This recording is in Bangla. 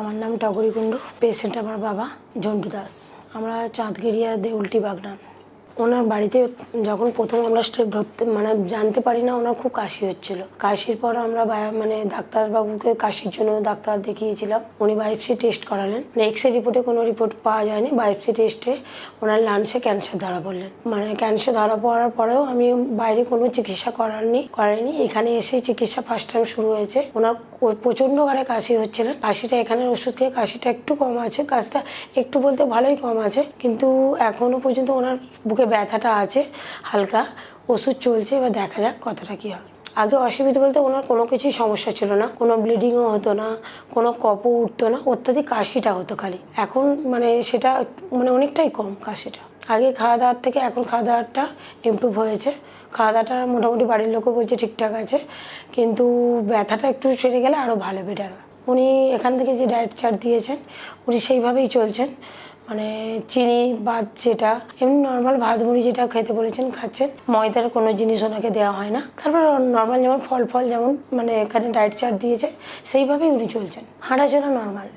আমার নাম টগরী কুণ্ডু, পেশেন্ট আমার বাবা ঝন্টু দাস। আমরা চাঁদগেরিয়া দেউলটি বাগনান। ওনার বাড়িতে যখন প্রথম আমরা স্টেপ ধরতে জানতে পারি না, ওনার খুব কাশি হচ্ছিল। কাশির পর আমরা ডাক্তারবাবুকে কাশির জন্য ডাক্তার দেখিয়েছিলাম। উনি বায়োপসি টেস্ট করালেন, এক্সরে রিপোর্টে কোনো রিপোর্ট পাওয়া যায়নি। বায়োপসি টেস্টে ওনার লাংসে ক্যান্সার ধরা পড়লেন। ক্যান্সার ধরা পড়ার পরেও আমি বাইরে কোনো চিকিৎসা করাইনি। এখানে এসে চিকিৎসা ফার্স্ট টাইম শুরু হয়েছে। ওনার প্রচণ্ড হারে কাশি হচ্ছিলেন। কাশিটা এখানের ওষুধ খেয়ে কাশিটা একটু কম আছে, কাশিটা একটু বলতে ভালোই কম আছে, কিন্তু এখনো পর্যন্ত ওনার বুকে ব্যথাটা আছে হালকা। ওষুধ চলছে, এবার দেখা যাক কতটা কী হয়। আগে অসুবিধা বলতে ওনার কোনো কিছুই সমস্যা ছিল না, কোনো ব্লিডিংও হতো না, কোনো কফও উঠতো না, অত্যাধিক কাশিটা হতো খালি। এখন সেটা অনেকটাই কম কাশিটা। আগে খাওয়া দাওয়ার থেকে এখন খাওয়া দাওয়াটা ইমপ্রুভ হয়েছে। খাওয়া দাওয়াটা মোটামুটি বাড়ির লোকও বলছে ঠিকঠাক আছে, কিন্তু ব্যথাটা একটু সেরে গেলে আরও ভালো, বেটার হয়। উনি এখান থেকে যে ডায়েট চার্ট দিয়েছেন উনি সেইভাবেই চলছেন। চিনি বাদ, যেটা এমনি নর্মাল ভাত মুড়ি যেটা খেতে বলেছেন খাচ্ছেন। ময়দার কোনো জিনিস ওনাকে দেওয়া হয় না। তারপর নর্মাল যেমন ফল যেমন এখানে ডায়েট চার্ট দিয়েছে সেইভাবেই উনি চলছেন। হাঁটাচলা নর্মাল।